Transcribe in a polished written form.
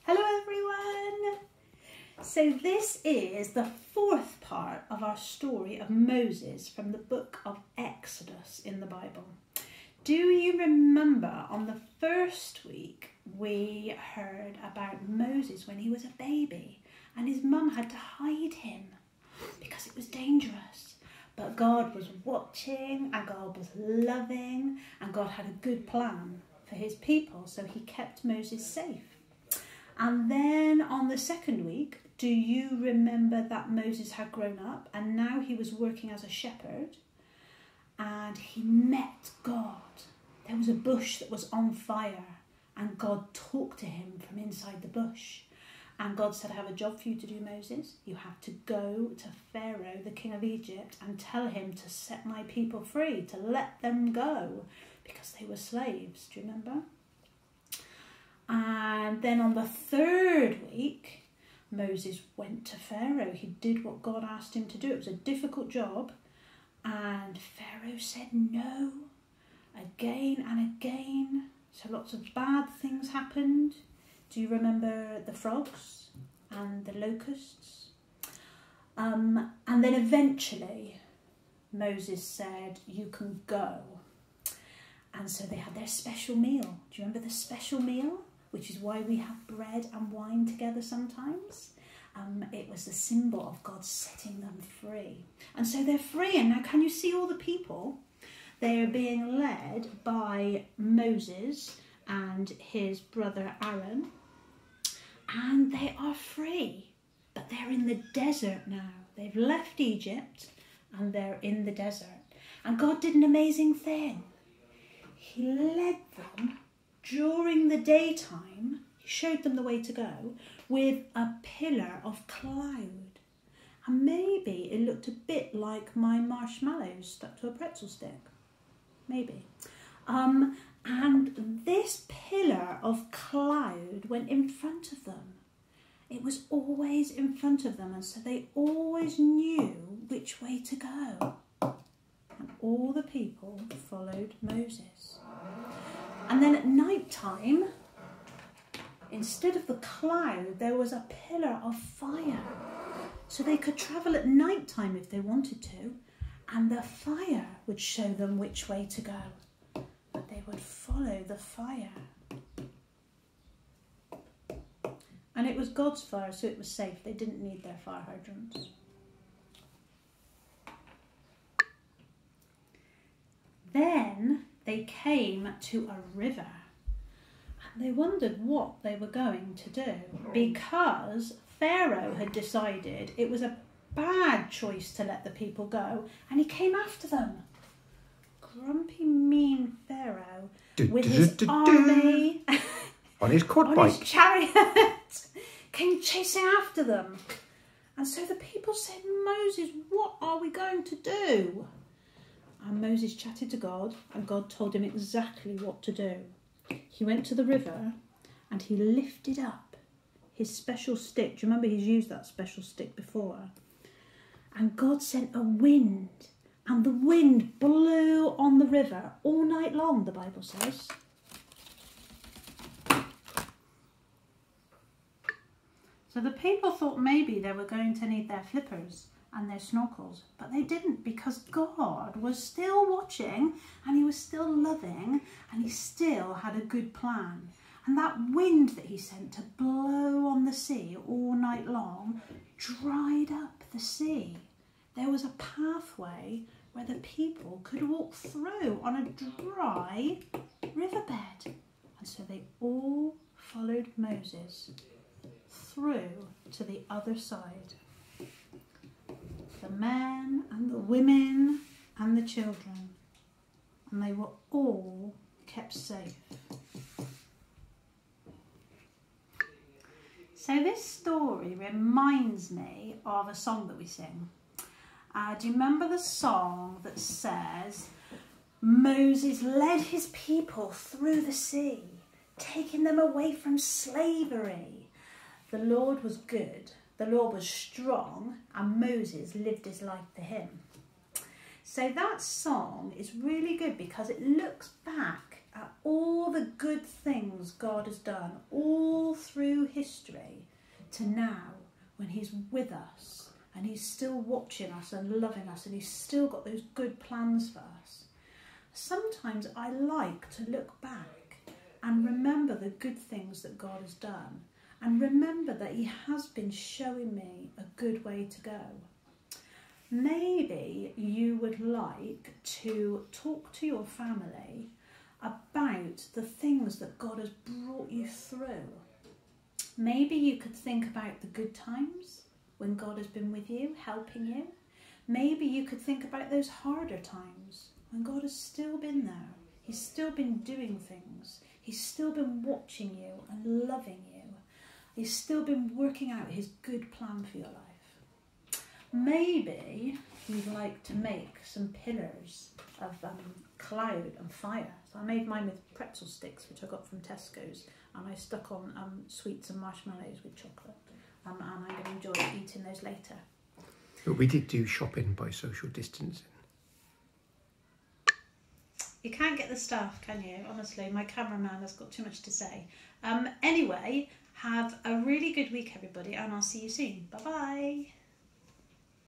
Hello everyone! So this is the fourth part of our story of Moses from the book of Exodus in the Bible. Do you remember on the first week we heard about Moses when he was a baby and his mum had to hide him because it was dangerous. But God was watching and God was loving and God had a good plan for his people, so he kept Moses safe. And then on the second week, do you remember that Moses had grown up and now he was working as a shepherd and he met God. There was a bush that was on fire and God talked to him from inside the bush. And God said, I have a job for you to do, Moses. You have to go to Pharaoh, the king of Egypt, and tell him to set my people free, to let them go, because they were slaves. Do you remember? And then on the third week, Moses went to Pharaoh. He did what God asked him to do. It was a difficult job. And Pharaoh said no, again and again. So lots of bad things happened. Do you remember the frogs and the locusts? And then eventually Moses said, you can go. And so they had their special meal. Do you remember the special meal? Which is why we have bread and wine together sometimes. It was a symbol of God setting them free. And so they're free. And now can you see all the people? They are being led by Moses and his brother Aaron. And they are free. But they're in the desert now. They've left Egypt and they're in the desert. And God did an amazing thing. He led them during the daytime. He showed them the way to go with a pillar of cloud. And maybe it looked a bit like my marshmallows stuck to a pretzel stick. Maybe. And this pillar of cloud went in front of them. It was always in front of them, and so they always knew which way to go. And all the people followed Moses. And then at night time, instead of the cloud, there was a pillar of fire. So they could travel at night time if they wanted to, and the fire would show them which way to go. But they would follow the fire. And it was God's fire, so it was safe. They didn't need their fire hydrants. Then they came to a river. And they wondered what they were going to do, because Pharaoh had decided it was a bad choice to let the people go, and he came after them. Grumpy, mean Pharaoh with his army on his quad on bike, his chariot, came chasing after them. And so the people said, Moses, what are we going to do? And Moses chatted to God, and God told him exactly what to do. He went to the river and he lifted up his special stick. Do you remember he's used that special stick before? And God sent a wind. And the wind blew on the river all night long, the Bible says. So the people thought maybe they were going to need their flippers and their snorkels, but they didn't, because God was still watching and he was still loving and he still had a good plan. And that wind that he sent to blow on the sea all night long dried up the sea. There was a pathway where the people could walk through on a dry riverbed. And so they all followed Moses through to the other side. The men and the women and the children. And they were all kept safe. So this story reminds me of a song that we sing. Do you remember the song that says, Moses led his people through the sea, taking them away from slavery. The Lord was good, the Lord was strong, and Moses lived his life for him. So that song is really good because it looks back at all the good things God has done all through history to now, when he's with us and he's still watching us and loving us and he's still got those good plans for us, sometimes I like to look back and remember the good things that God has done and remember that he has been showing me a good way to go. Maybe you would like to talk to your family about the things that God has brought you through. Maybe you could think about the good times when God has been with you, helping you. Maybe you could think about those harder times when God has still been there. He's still been doing things. He's still been watching you and loving you. He's still been working out his good plan for your life. Maybe you'd like to make some pillars of cloud and fire. So I made mine with pretzel sticks, which I got from Tesco's, and I stuck on sweets and marshmallows with chocolate. And I'm going to enjoy eating those later. But we did do shopping by social distancing. You can't get the staff, can you? Honestly, my cameraman has got too much to say. Anyway, have a really good week, everybody, and I'll see you soon. Bye-bye.